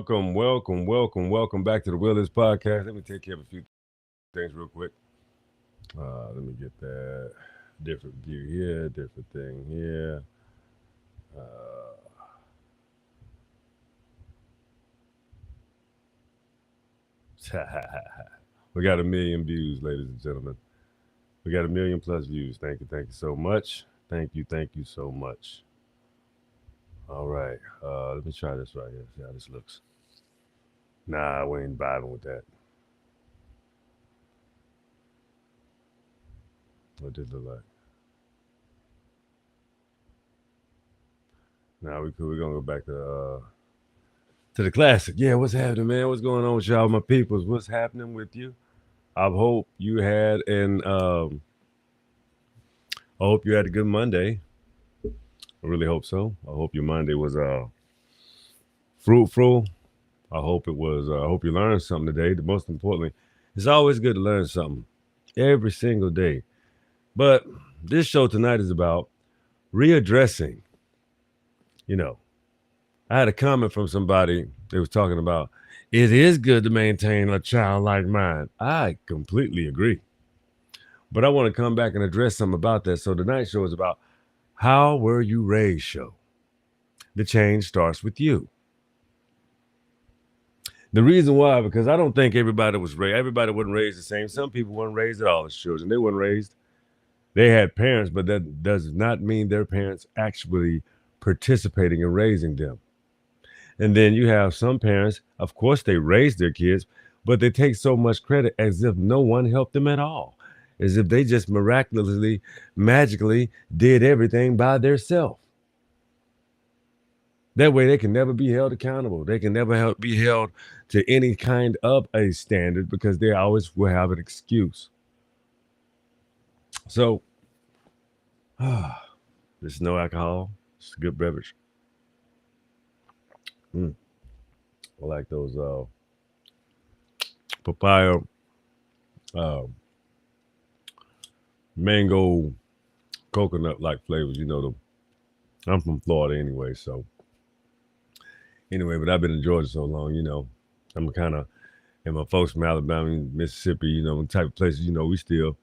welcome back to the Willis Podcast. Let me take care of a few things real quick. Let me get that different view here, different thing here. Uh, we got a million views, ladies and gentlemen. We got a million plus views. Thank you so much. Thank you so much. All right, let me try this right here. See how this looks. Nah, we ain't vibing with that. What did it look like? Now we cool. We're gonna go back to the classic. Yeah, what's happening, man? What's going on with y'all, my peoples? What's happening with you? I hope you had an I hope you had a good Monday. I really hope so. I hope your Monday was fruitful. I hope it was. I hope you learned something today. The most importantly, it's always good to learn something every single day. But this show tonight is about readdressing. You know, I had a comment from somebody. They was talking about it is good to maintain a childlike mind. I completely agree. But I want to come back and address something about that. So tonight's show is about how were you raised show. The change starts with you. The reason why, because I don't think everybody wasn't raised the same. Some people weren't raised at all as children. They weren't raised. They had parents, but that does not mean their parents actually participating in raising them. And then you have some parents, of course, they raise their kids, but they take so much credit as if no one helped them at all, as if they just miraculously, magically did everything by themselves. That way, they can never be held accountable. They can never be held to any kind of a standard because they always will have an excuse. So, there's no alcohol. It's a good beverage. Mm, I like those papaya, uh, mango, coconut like flavors. I'm from Florida anyway, so anyway, but I've been in Georgia so long, I'm kind of, and my folks from Alabama, Mississippi, type of places, we still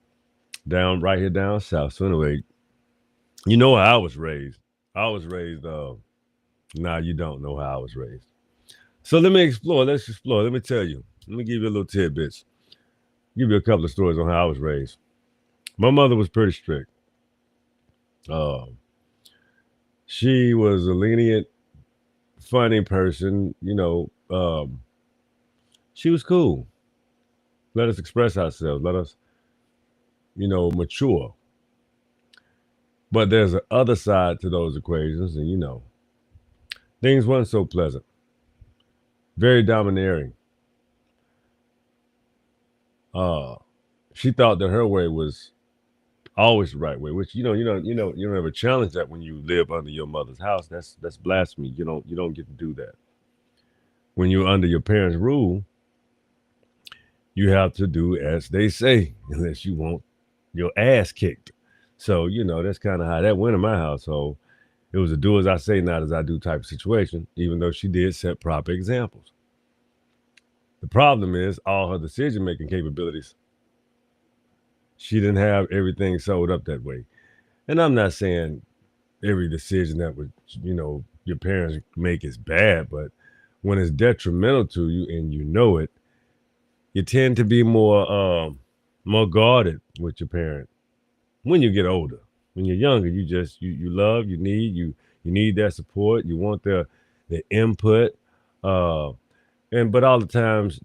down right here down south. So anyway, you know how I was raised. I was raised, nah, you don't know how I was raised. So let me explore. Let's explore. Let me tell you. Let me give you a little tidbits. Give you a couple of stories on how I was raised. My mother was pretty strict. Uh, she was a lenient, funny person. She was cool. Let us express ourselves. Let us, mature. But there's an other side to those equations, and things weren't so pleasant. Very domineering. Uh, she thought that her way was always the right way, which you don't ever challenge that when you live under your mother's house. That's blasphemy. You don't get to do that. When you're under your parents' rule, you have to do as they say, unless you want your ass kicked. So, that's kind of how that went in my household. It was a do as I say, not as I do type of situation, even though she did set proper examples. The problem is all her decision making capabilities. She didn't have everything sold up that way. And I'm not saying every decision that would, your parents make is bad, but when it's detrimental to you and you know it, you tend to be more guarded with your parent when you get older. When you're younger, you love, you need that support, you want the input. Uh but all the times,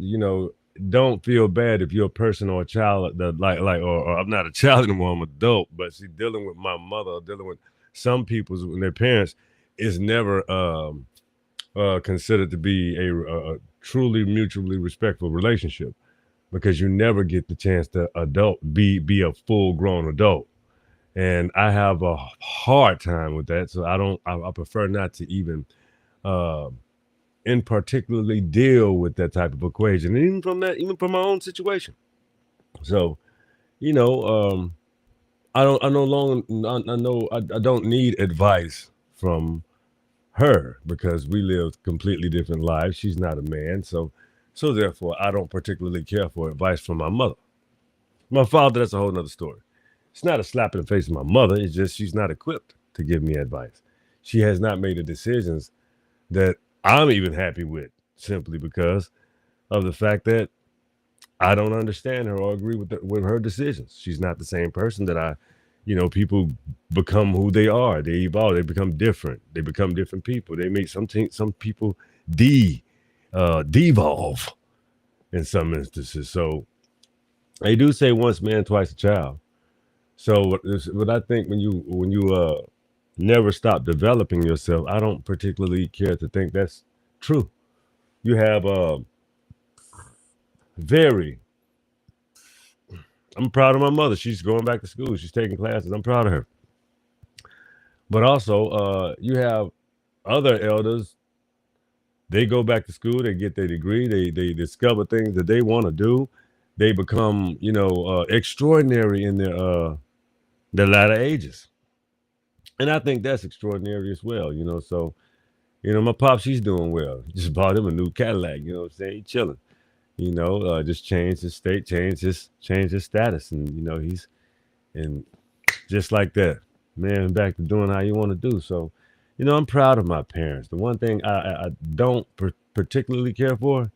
don't feel bad if you're a person or a child that or I'm not a child anymore, I'm an adult, but see, dealing with my mother, dealing with some people's and their parents is never considered to be a truly mutually respectful relationship because you never get the chance to be a full grown adult. And I have a hard time with that. So I prefer not to even uh, in particularly deal with that type of equation, and even from my own situation. So, you know, um, I don't, I no longer, I know I don't need advice from her because we live completely different lives. She's not a man, so therefore I don't particularly care for advice from my mother. My father, that's a whole nother story. It's not a slap in the face of my mother. It's just she's not equipped to give me advice. She has not made the decisions that I'm even happy with simply because of the fact that I don't understand her or agree with her decisions. She's not the same person that people become who they are. They evolve. They become different. They become different people. They make some people devolve in some instances. So they do say once man, twice a child. So what I think when you never stop developing yourself, I don't particularly care to think that's true. You have very. I'm proud of my mother. She's going back to school. She's taking classes. I'm proud of her. But also, you have other elders. They go back to school. They get their degree. They discover things that they want to do. They become extraordinary in their latter ages, and I think that's extraordinary as well. So my pops, he's doing well. Just bought him a new Cadillac. You know what I'm saying? He chilling. Just changed his state, changed his status, and he's and just like that, man, back to doing how you want to do. So, I'm proud of my parents. The one thing I don't particularly care for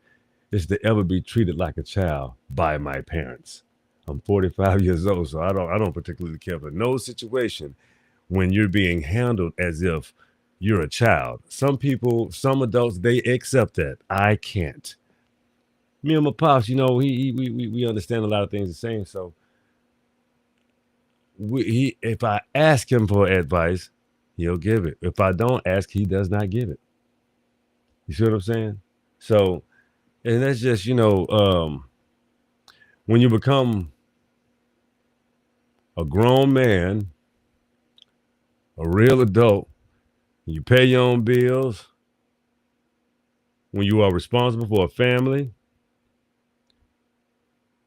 is to ever be treated like a child by my parents. I'm 45 years old, so I don't particularly care for no situation when you're being handled as if you're a child. Some people, some adults, they accept that. I can't. Me and my pops, we understand a lot of things the same. So if I ask him for advice, he'll give it. If I don't ask, he does not give it. You see what I'm saying? So, and that's just when you become a grown man, a real adult, you pay your own bills, when you are responsible for a family,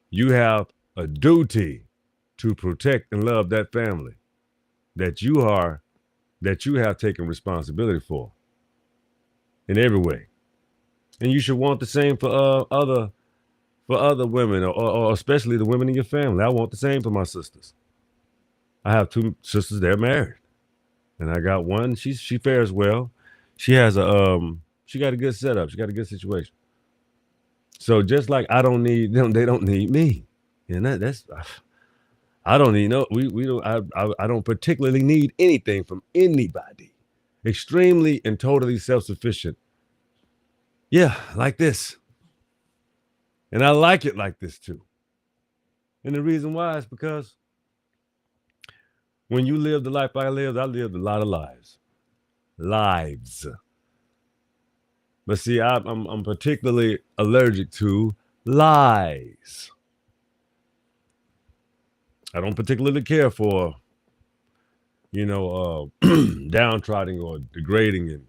you have a duty to protect and love that family that you have taken responsibility for in every way. And you should want the same for other women or especially the women in your family. I want the same for my sisters. I have two sisters, they're married. And I got one, she fares well. She has she got a good setup. She got a good situation. So just like I don't need them, they don't need me. And that's I don't need no we don't I don't particularly need anything from anybody. Extremely and totally self-sufficient. Yeah, like this. And I like it like this too. And the reason why is because when you live the life I lived a lot of lives. Lives. But see, I'm particularly allergic to lies. I don't particularly care for, downtrodden or degrading and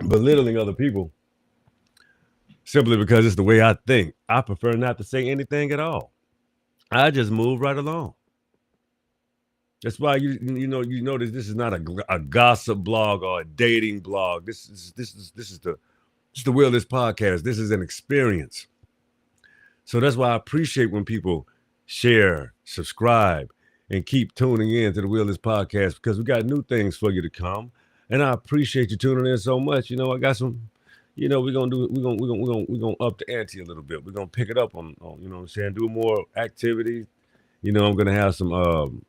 belittling other people simply because it's the way I think. I prefer not to say anything at all. I just move right along. That's why you notice this is not a gossip blog or a dating blog. This is the Will This podcast. This is an experience. So that's why I appreciate when people share, subscribe, and keep tuning in to the Will This podcast because we got new things for you to come. And I appreciate you tuning in so much. I got some. We're gonna up the ante a little bit. We're gonna pick it up on what I'm saying, do more activities. I'm gonna have some.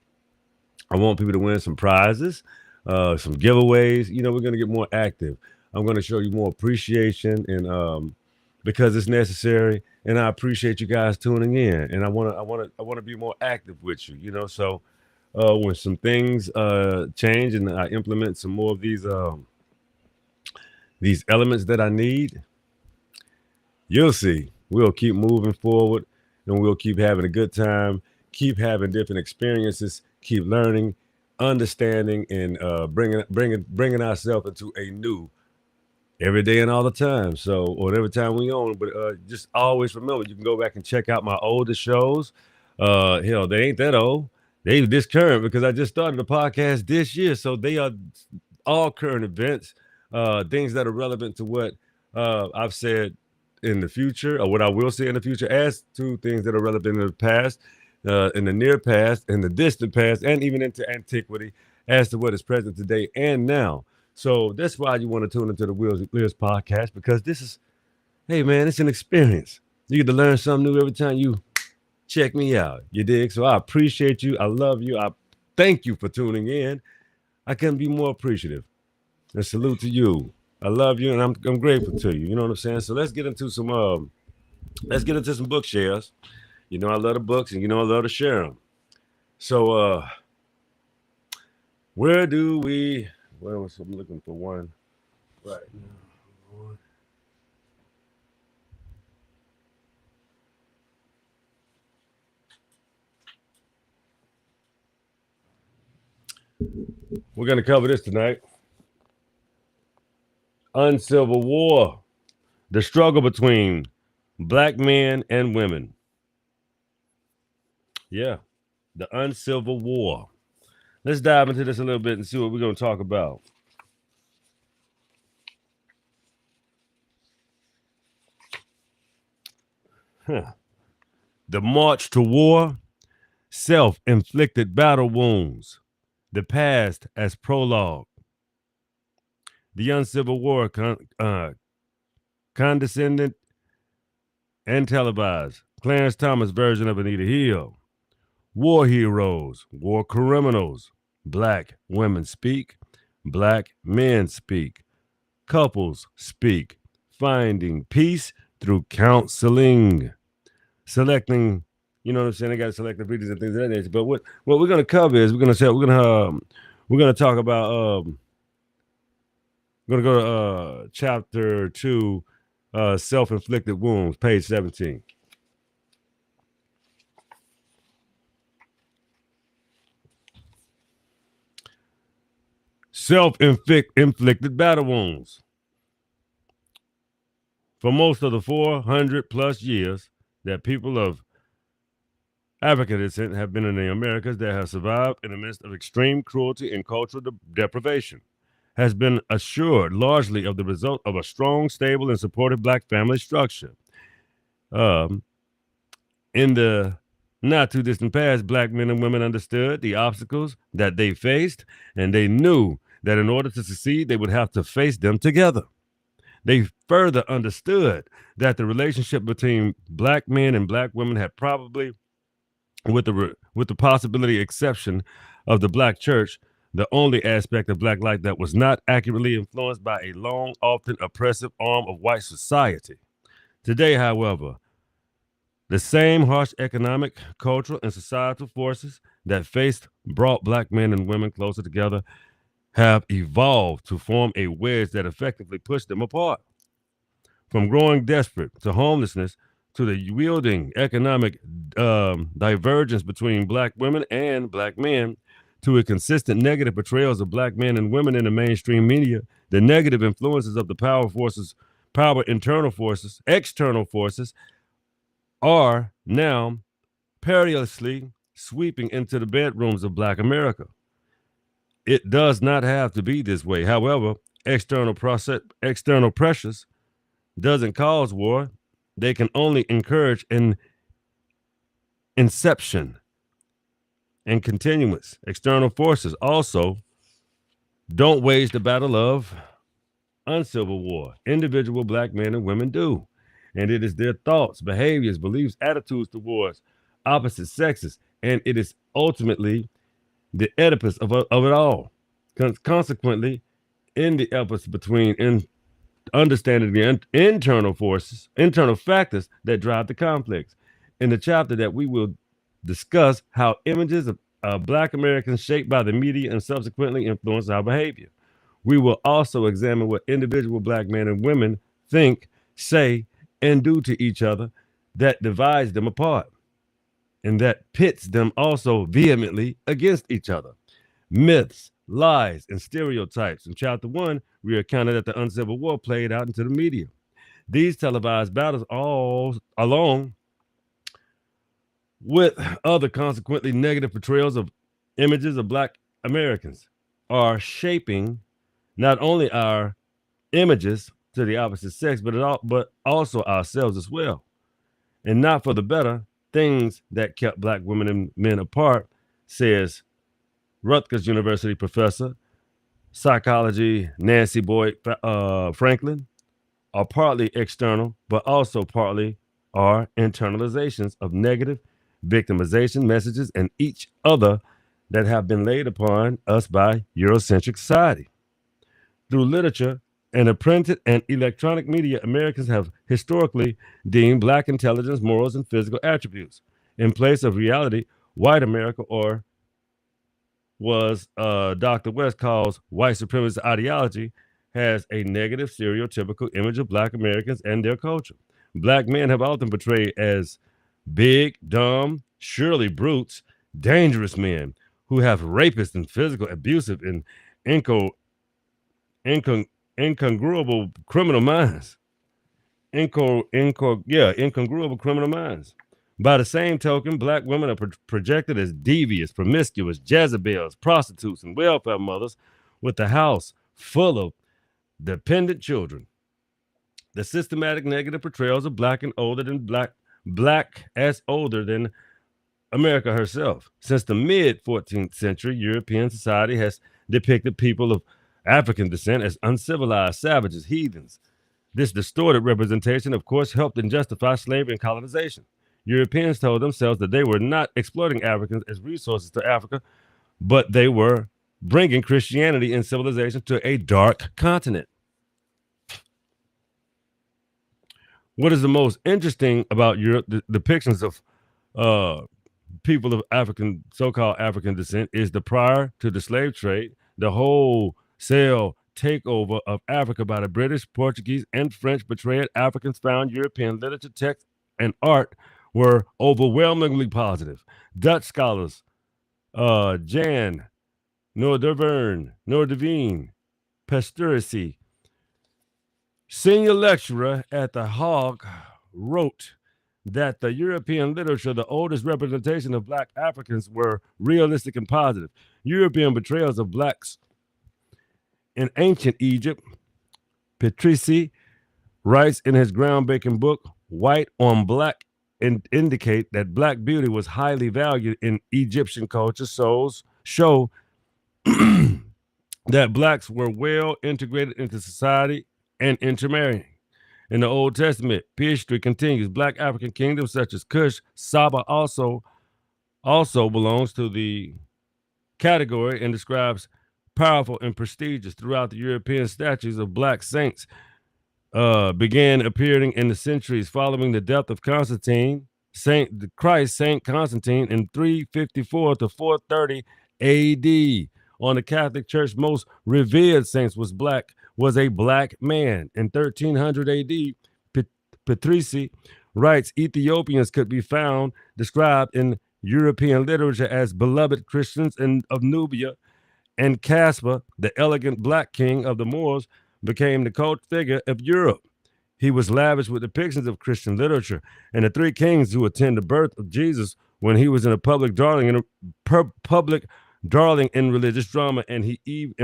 I want people to win some prizes, some giveaways. We're gonna get more active. I'm gonna show you more appreciation and because it's necessary. And I appreciate you guys tuning in. And I wanna be more active with you. So when some things change and I implement some more of these elements that I need, you'll see. We'll keep moving forward and we'll keep having a good time, keep having different experiences, keep learning, understanding, and bringing ourselves into a new every day and all the time. So, or every time we own, but just always remember, you can go back and check out my oldest shows. They ain't that old. They this current because I just started the podcast this year. So they are all current events, things that are relevant to what I've said in the future, or what I will say in the future, as to things that are relevant in the past, in the near past, in the distant past, and even into antiquity, as to what is present today and now. So that's why you want to tune into the Wheels Lears podcast, because this is, hey man, it's an experience. You get to learn something new every time you check me out. You dig? So I appreciate you. I love you. I thank you for tuning in. I couldn't be more appreciative. And salute to you. I love you, and I'm grateful to you. You know what I'm saying? So let's get into some book shares. You know I love the books, and you know I love to share them. So where do we? Well, I'm looking for one right now. We're gonna cover this tonight. Uncivil War, the struggle between black men and women. Yeah, the Uncivil War. Let's dive into this a little bit and see what we're going to talk about. The march to war, self-inflicted battle wounds, the past as prologue. The Uncivil War, condescendent and televised. Clarence Thomas version of Anita Hill. War heroes, war criminals. Black women speak, black men speak. Couples speak, finding peace through counseling. Selecting, you know what I'm saying? I got selective readings and things of that nature. But what we're gonna cover is we're gonna talk about we're gonna go to chapter 2, self-inflicted wounds, page 17. Self-inflicted battle wounds. For most of the 400 plus years that people of African descent have been in the Americas, that have survived in the midst of extreme cruelty and cultural deprivation, has been assured largely of the result of a strong, stable, and supportive black family structure. In the not too distant past, black men and women understood the obstacles that they faced, and they knew that in order to succeed, they would have to face them together. They further understood that the relationship between black men and black women had probably, with the possibility exception of the black church, the only aspect of black life that was not accurately influenced by a long, often oppressive arm of white society. Today, however, the same harsh economic, cultural, and societal forces that brought black men and women closer together have evolved to form a wedge that effectively pushed them apart. From growing desperate to homelessness to the wielding economic divergence between black women and black men to a consistent negative portrayals of black men and women in the mainstream media, the negative influences of the external forces are now perilously sweeping into the bedrooms of black America. It does not have to be this way. However, external pressures doesn't cause war. They can only encourage an inception and continuance. External forces also don't wage the battle of uncivil war. Individual black men and women do. And it is their thoughts, behaviors, beliefs, attitudes towards opposite sexes. And it is ultimately the Oedipus of it all. Consequently, in the efforts between understanding the internal factors that drive the conflicts. In the chapter that we will discuss how images of black Americans shaped by the media and subsequently influence our behavior. We will also examine what individual black men and women think, say, and do to each other that divides them apart and that pits them also vehemently against each other. Myths, lies, and stereotypes. In chapter 1, we recounted that the Uncivil War played out into the media. These televised battles, all along with other consequently negative portrayals of images of black Americans, are shaping not only our images to the opposite sex, but also ourselves as well. And not for the better, things that kept black women and men apart, says Rutgers University professor, psychology Nancy Boyd Franklin, are partly external, but also partly are internalizations of negative victimization messages and each other that have been laid upon us by Eurocentric society. Through literature and a printed and electronic media, Americans have historically deemed black intelligence, morals, and physical attributes in place of reality. White America, or was Dr. West calls white supremacist ideology, has a negative stereotypical image of black Americans and their culture. Black men have often portrayed as big, dumb, surely brutes, dangerous men who have rapist and physical abusive and inco- incon- incongruable criminal minds. Incongruable criminal minds. By the same token, black women are projected as devious, promiscuous, Jezebels, prostitutes, and welfare mothers with a house full of dependent children. The systematic negative portrayals of black as older than America herself. Since the mid 14th century, European society has depicted people of African descent as uncivilized savages, heathens. This distorted representation, of course, helped and justify slavery and colonization. Europeans told themselves that they were not exploiting Africans as resources to Africa, but they were bringing Christianity and civilization to a dark continent. What is the most interesting about Europe, the depictions of uh, people of African, so-called African descent, is the prior to the slave trade, the wholesale takeover of Africa by the British, Portuguese, and French betrayed Africans found European literature, text, and art were overwhelmingly positive. Dutch scholars Jan Noordeveen, Pastorici, senior lecturer at the Hague, wrote that the European literature, the oldest representation of black Africans, were realistic and positive. European portrayals of blacks in ancient Egypt, Patrici writes in his groundbreaking book, White on Black, indicate that black beauty was highly valued in Egyptian culture, show that blacks were well integrated into society and intermarrying. In the Old Testament, history continues. Black African kingdoms such as Cush, Saba also belongs to the category and describes powerful and prestigious. Throughout the European statues of black saints began appearing in the centuries following the death of Constantine, Saint Constantine in 354 to 430 A.D. On the Catholic Church, most revered saints was a black man. In 1300 A.D., Patrici writes Ethiopians could be found described in European literature as beloved Christians of Nubia, and Caspar, the elegant black king of the Moors, became the cult figure of Europe. He was lavish with depictions of Christian literature, and the three kings who attend the birth of Jesus when he was in a public darling in religious drama, and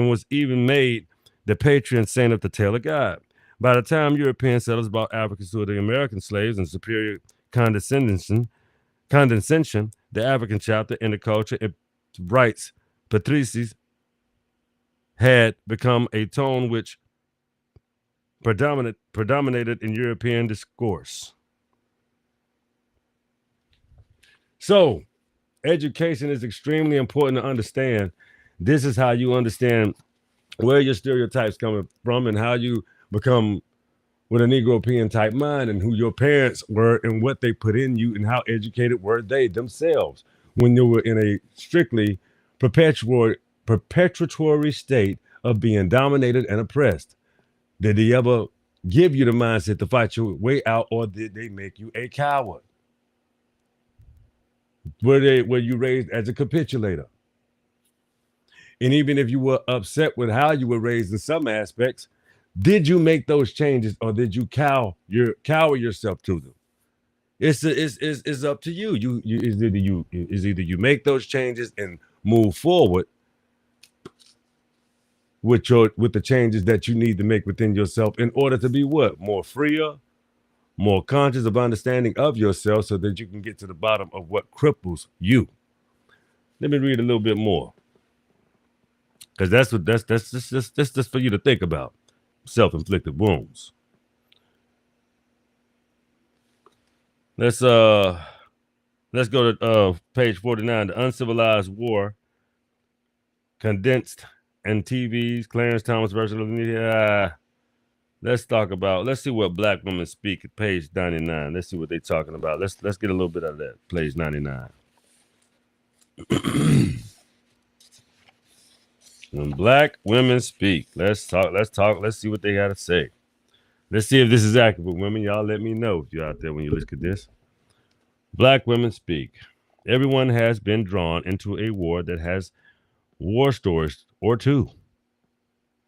was even made the patron saint of the Tale of God. By the time European settlers brought Africans to the American slaves and superior condescension, the African chapter in the culture, it writes Patricis, had become a tone which predominated in European discourse. So, education is extremely important to understand. This is how you understand where your stereotypes coming from and how you become with a Negropean type mind and who your parents were and what they put in you and how educated were they themselves when they were in a strictly perpetuatory state of being dominated and oppressed. Did they ever give you the mindset to fight your way out, or did they make you a coward? Were you raised as a capitulator? And even if you were upset with how you were raised in some aspects, did you make those changes, or did you cower yourself to them? It's up to you. Is either you make those changes and move forward with the changes that you need to make within yourself in order to be what? More freer, more conscious of understanding of yourself so that you can get to the bottom of what cripples you. Let me read a little bit more. Because that's just for you to think about. Self-inflicted wounds. Let's go to page 49, the uncivilized war, condensed and TV's Clarence Thomas version of the media. Let's see what black women speak at page 99. Let's see what they're talking about. Let's get a little bit of that. Page 99. When black women speak, let's see what they got to say. Let's see if this is accurate. Women, y'all let me know if you're out there when you look at this. Black women speak. Everyone has been drawn into a war that has war stories or two.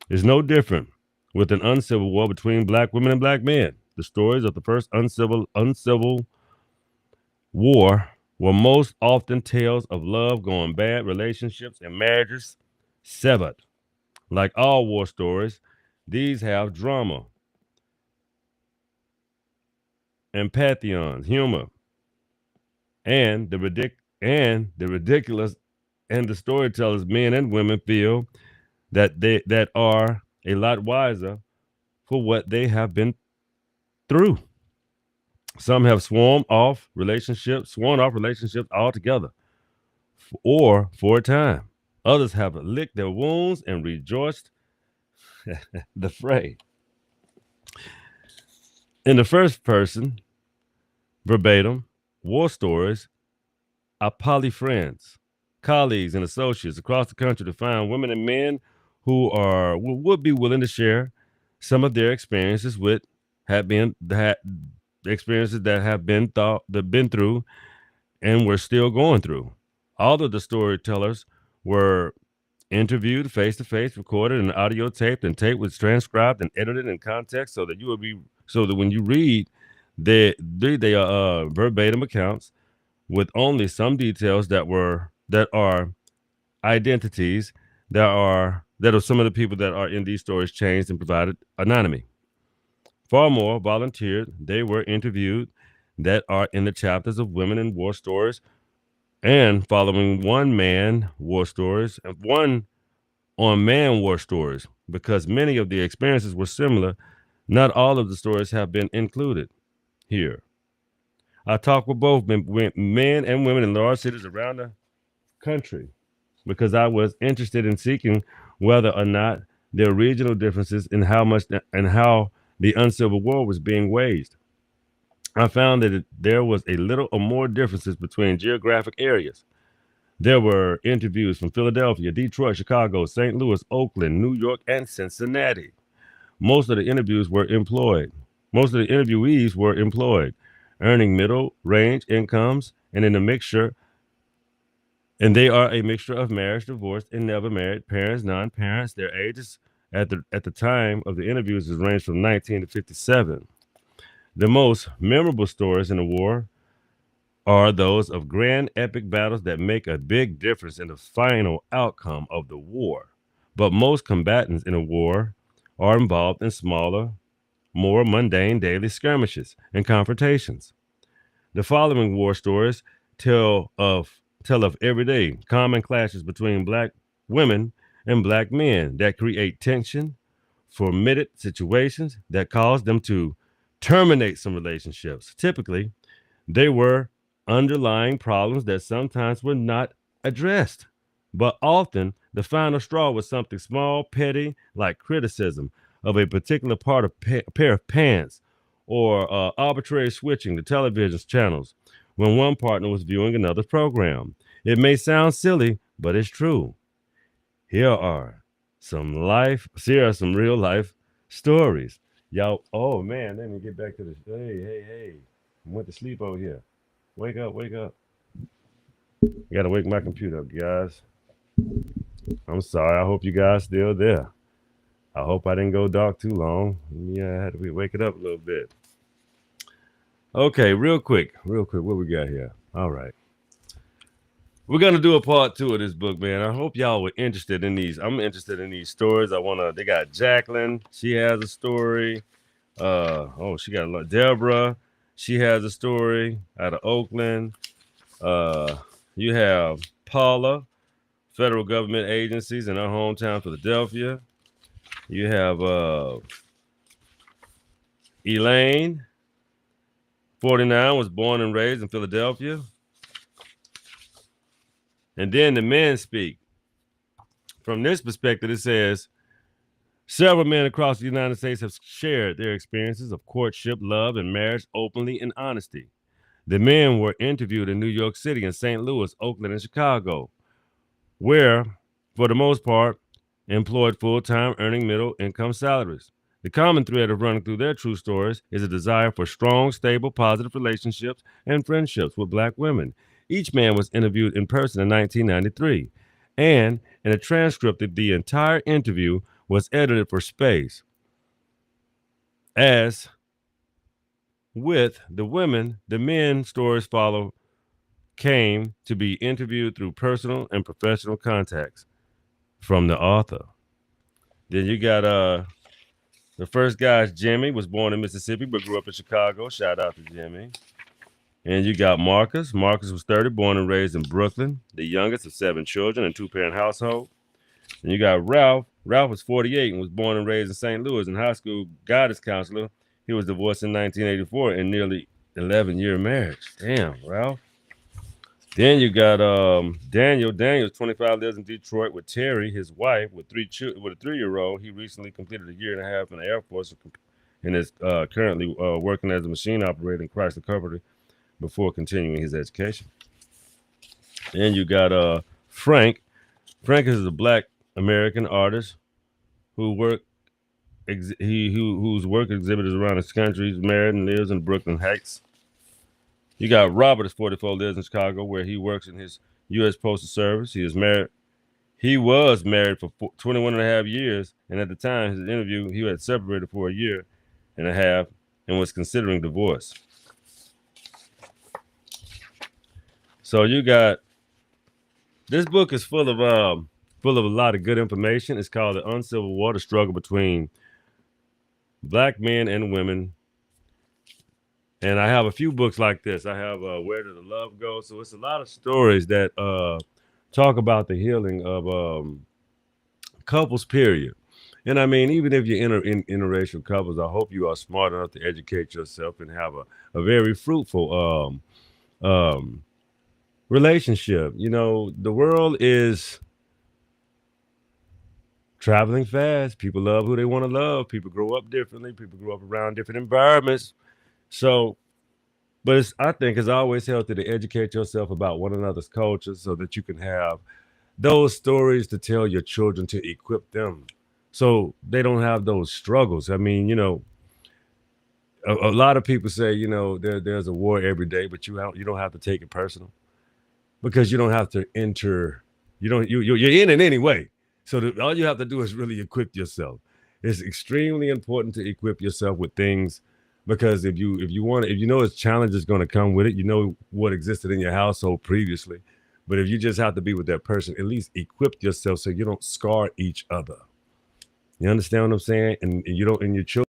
It's no different with an uncivil war between black women and black men. The stories of the first uncivil war were most often tales of love going bad, relationships and marriages severed. Like all war stories, these have drama and pantheons, humor, and the ridiculous, and the storytellers, men and women, feel that they that are a lot wiser for what they have been through. Some have sworn off relationships altogether, or for a time. Others have licked their wounds and rejoiced the fray. In the first person, verbatim, war stories are poly friends, colleagues, and associates across the country to find women and men who would be willing to share some of their experiences experiences that have been through and we're still going through. All of the storytellers were interviewed face to face, recorded and audio taped, and tape was transcribed and edited in context so that when you read, they are verbatim accounts with only some details that are identities that are some of the people that are in these stories changed and provided anonymity. Far more volunteered. They were interviewed that are in the chapters of women in war stories and following one man war stories and one on man war stories. Because many of the experiences were similar, not all of the stories have been included here. I talked with both men and women in large cities around the country because I was interested in seeking whether or not there are regional differences in how the uncivil war was being waged. I found that there was a little or more differences between geographic areas. There were interviews from Philadelphia, Detroit, Chicago, St. Louis, Oakland, New York, and Cincinnati. Most of the interviewees were employed, earning middle range incomes, and they are a mixture of marriage, divorced, and never married, parents, non-parents. Their ages at the time of the interviews has ranged from 19 to 57. The most memorable stories in the war are those of grand epic battles that make a big difference in the final outcome of the war. But most combatants in a war are involved in smaller, more mundane daily skirmishes and confrontations. The following war stories tell of everyday common clashes between black women and black men that create tension, formative situations that cause them to terminate some relationships. Typically, they were underlying problems that sometimes were not addressed, but often the final straw was something small, petty, like criticism of a particular pair of pants or arbitrary switching the television channels when one partner was viewing another program. It may sound silly, but it's true. Here are some real life stories. Y'all, oh man, let me get back to this. Hey. I went to sleep over here. Wake up. I gotta wake my computer up, guys. I'm sorry. I hope you guys still there. I hope I didn't go dark too long. Yeah, I had to wake it up a little bit. Okay, real quick. What we got here? All right. We're gonna do a part two of this book, man. I hope y'all were interested in these. I'm interested in these stories. They got Jacqueline, she has a story. She got a lot. Deborah, she has a story out of Oakland. Uh, you have Paula, federal government agencies in her hometown, Philadelphia. You have Elaine, 49, was born and raised in Philadelphia. And then the men speak. From this perspective, it says several men across the United States have shared their experiences of courtship, love, and marriage openly and honesty. The men were interviewed in New York City and St. Louis, Oakland, and Chicago, where, for the most part, employed full-time, earning middle-income salaries. The common thread of running through their true stories is a desire for strong, stable, positive relationships and friendships with Black women. Each man was interviewed in person in 1993, and in a transcript of the entire interview was edited for space. As with the women, the men stories follow came to be interviewed through personal and professional contacts from the author. Then you got the first guy is Jimmy, was born in Mississippi but grew up in Chicago. Shout out to Jimmy. And you got Marcus. Marcus was 30, born and raised in Brooklyn, the youngest of 7 children in a 2-parent household. And you got Ralph. Ralph was 48 and was born and raised in St. Louis. In high school guidance counselor, he was divorced in 1984 in nearly 11-year marriage. Damn, Ralph. Then you got Daniel. Daniel's 25, lives in Detroit with Terry, his wife, with with a 3-year-old. He recently completed a year and a half in the Air Force and is currently working as a machine operator in Chrysler Company before continuing his education. And you got Frank. Frank is a Black American artist whose work exhibits around this country. He's married and lives in Brooklyn Heights. You got Robert, is 44, lives in Chicago, where he works in his U.S. Postal Service. He is married. He was married for 21 and a half years, and at the time of his interview, he had separated for a year and a half and was considering divorce. So you got, this book is full of a lot of good information. It's called The Uncivil War: The Struggle Between Black Men and Women. And I have a few books like this. I have Where Did the Love Go? So it's a lot of stories that talk about the healing of couples, period. And I mean, even if you're in interracial couples, I hope you are smart enough to educate yourself and have a very fruitful relationship. You know, the world is traveling fast. People love who they want to love. People grow up differently. People grow up around different environments. So, but I think it's always healthy to educate yourself about one another's cultures so that you can have those stories to tell your children, to equip them so they don't have those struggles. I mean, you know, a lot of people say, you know, there's a war every day, but you don't have to take it personal because you don't have to enter. You're in it anyway. So all you have to do is really equip yourself. It's extremely important to equip yourself with things. Because if you know it's challenges going to come with it, you know what existed in your household previously. But if you just have to be with that person, at least equip yourself so you don't scar each other. You understand what I'm saying? And you don't, and your children.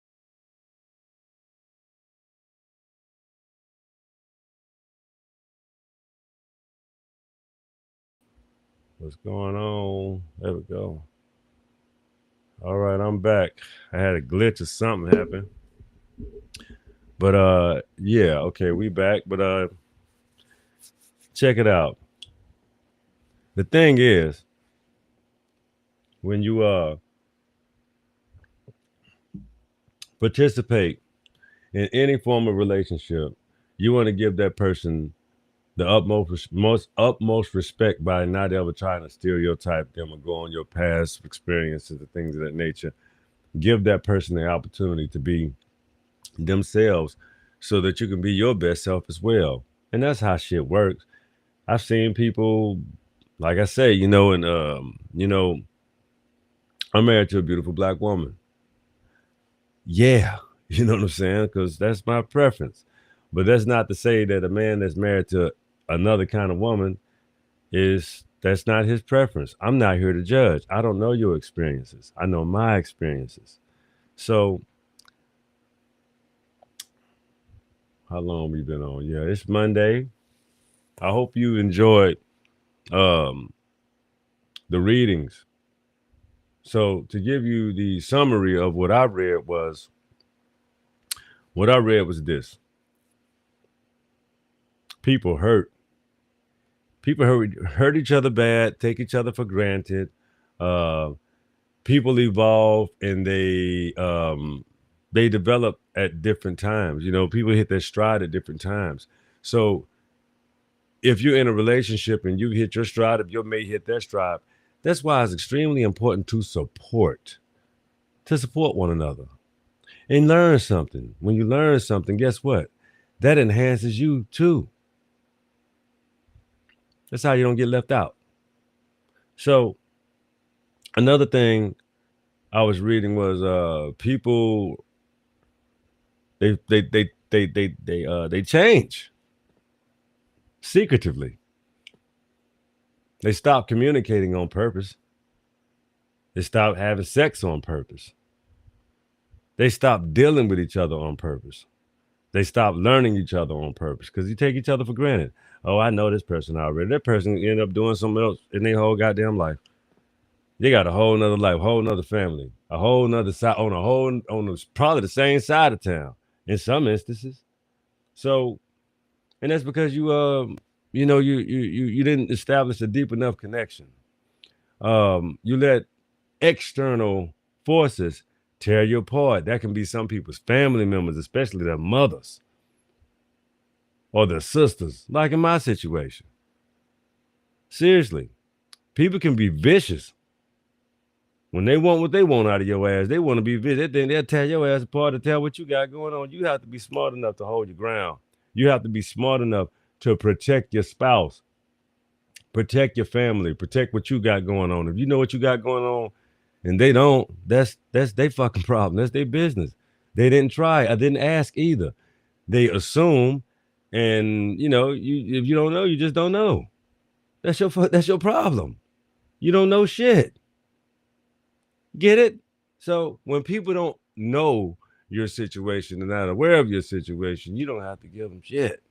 What's going on? There we go. All right, I'm back. I had a glitch or something happen. But yeah, okay, we back. But check it out. The thing is, when you participate in any form of relationship, you want to give that person the utmost respect by not ever trying to stereotype them or go on your past experiences and things of that nature. Give that person the opportunity to be themselves so that you can be your best self as well. And that's how shit works. I've seen people, like I say, you know, and I'm married to a beautiful Black woman. Yeah, you know what I'm saying? Because that's my preference. But that's not to say that a man that's married to another kind of woman is that's not his preference. I'm not here to judge. I don't know your experiences. I know my experiences. So how long we been on? Yeah, it's Monday. I hope you enjoyed um, the readings. So to give you the summary of what I read was this: people hurt, people hurt each other bad, take each other for granted. Uh, People evolve and they develop at different times. You know, people hit their stride at different times. So if you're in a relationship and you hit your stride, if your mate hit their stride, that's why it's extremely important to support one another and learn something. When you learn something, guess what? That enhances you too. That's how you don't get left out. So another thing I was reading was people they change secretively. They stop communicating on purpose. They stop having sex on purpose. They stop dealing with each other on purpose. They stop learning each other on purpose because you take each other for granted. Oh, I know this person already. That person end up doing something else in their whole goddamn life. They got a whole nother life, whole nother family, a whole nother side probably the same side of town in some instances. So, and that's because you didn't establish a deep enough connection. You let external forces tear you apart. That can be some people's family members, especially their mothers or their sisters, like in my situation. Seriously, people can be vicious. When they want what they want out of your ass, they want to be vicious. Then they'll tear your ass apart to tell what you got going on. You have to be smart enough to hold your ground. You have to be smart enough to protect your spouse, protect your family, protect what you got going on. If you know what you got going on and they don't, that's their fucking problem. That's their business. They didn't try. I didn't ask either. They assume, and if you don't know, you just don't know. That's your problem. You don't know shit. Get it? So when people don't know your situation and not aware of your situation, you don't have to give them shit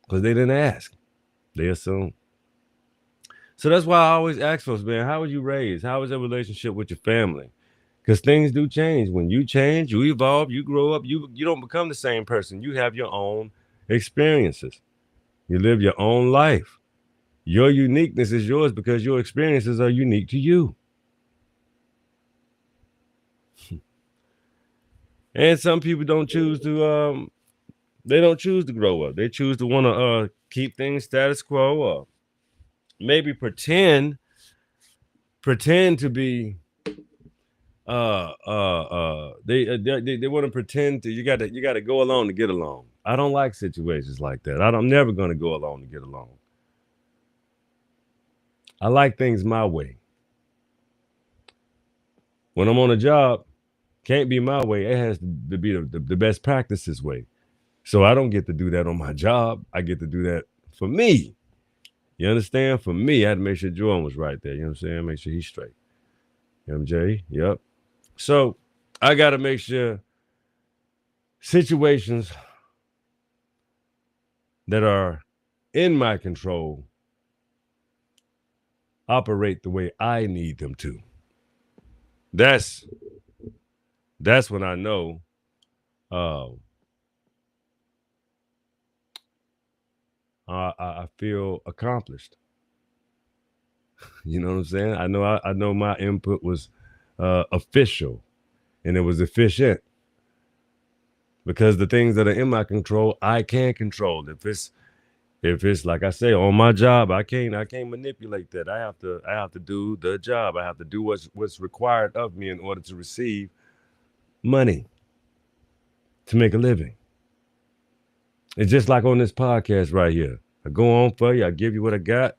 because they didn't ask. They assume. So that's why I always ask folks, man, how was you raised? How was your relationship with your family? Because things do change. When you change, you evolve, you grow up, you don't become the same person. You have your own experiences. You live your own life. Your uniqueness is yours because your experiences are unique to you. And some people don't choose to they don't choose to grow up. They choose to want to keep things status quo or maybe pretend to be they want to pretend to you got to go along to get along. I don't like situations like that. I'm never going to go along to get along. I like things my way. When I'm on a job, can't be my way. It has to be the best practices way. So I don't get to do that on my job. I get to do that for me. You understand? For me, I had to make sure Jordan was right there. You know what I'm saying? Make sure he's straight. MJ, yep. So I got to make sure situations that are in my control operate the way I need them to. That's when I know uh, I feel accomplished. You know what I'm saying? I know my input was official and it was efficient because the things that are in my control I can control. If it's like I say on my job, I can't manipulate that. I have to do the job. I have to do what's required of me in order to receive money to make a living. It's just like on this podcast right here. I go on for you. I give you what I got.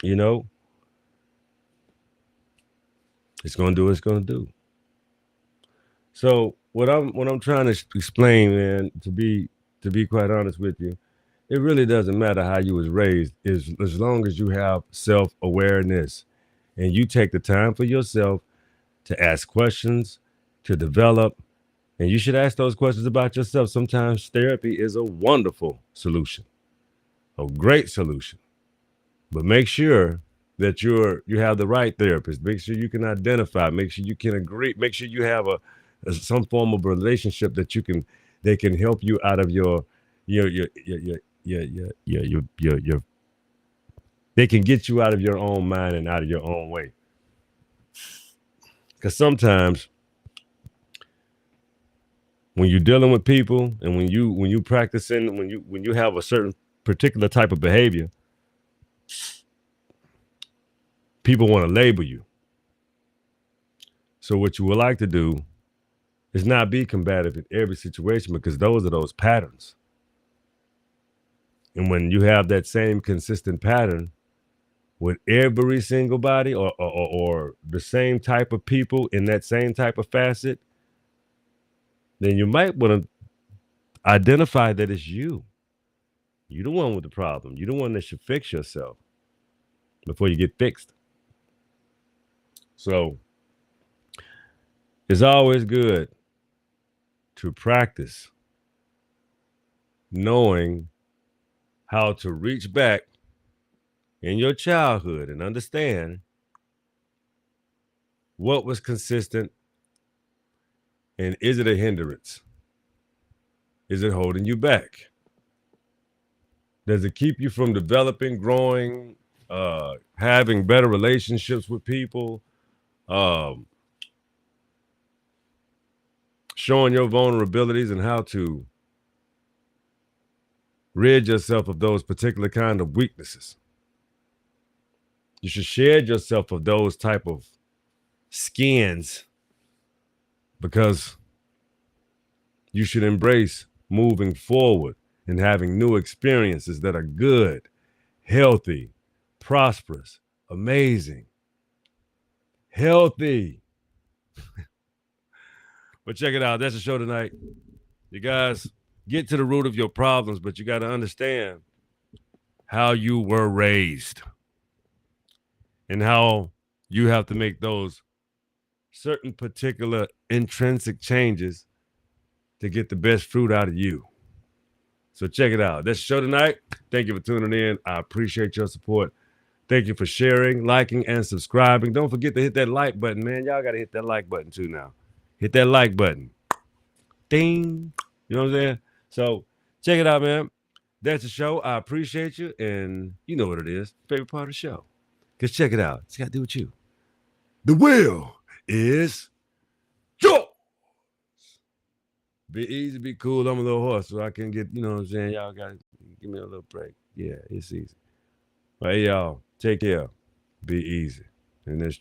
You know, it's gonna do what it's gonna do. So what I'm trying to explain, man, to be quite honest with you, It really doesn't matter how you was raised, as long as you have self-awareness and you take the time for yourself to ask questions, to develop, and you should ask those questions about yourself. Sometimes therapy is a wonderful solution, a great solution. But make sure that you have the right therapist. Make sure you can identify. Make sure you can agree. Make sure you have some form of relationship that they can help you out of your they can get you out of your own mind and out of your own way. Because sometimes when you're dealing with people and when you practicing when you have a certain particular type of behavior, people want to label you. So what you would like to do is not be combative in every situation, because those are those patterns. And when you have that same consistent pattern with every single body, or the same type of people in that same type of facet, then you might want to identify that it's you. You're the one with the problem. You're the one that should fix yourself before you get fixed. So it's always good to practice knowing how to reach back in your childhood and understand what was consistent, and is it a hindrance? Is it holding you back? Does it keep you from developing, growing, having better relationships with people, showing your vulnerabilities and how to rid yourself of those particular kind of weaknesses? You should shed yourself of those type of skins, because you should embrace moving forward and having new experiences that are good, healthy, prosperous, amazing, healthy. But check it out. That's the show tonight. You guys get to the root of your problems, but you got to understand how you were raised and how you have to make those certain particular intrinsic changes to get the best fruit out of you. So check it out. That's the show tonight. Thank you for tuning in. I appreciate your support. Thank you for sharing, liking, and subscribing. Don't forget to hit that like button, man. Y'all got to hit that like button too now. Hit that like button. Ding. You know what I'm saying? So check it out, man. That's the show. I appreciate you. And you know what it is. Favorite part of the show. Because check it out. It's got to do with you. The wheel is yours. Be easy, be cool. I'm a little hoarse, so I can get, you know what I'm saying? Y'all got to give me a little break. Yeah, it's easy. But hey, y'all, take care. Be easy. And that's true.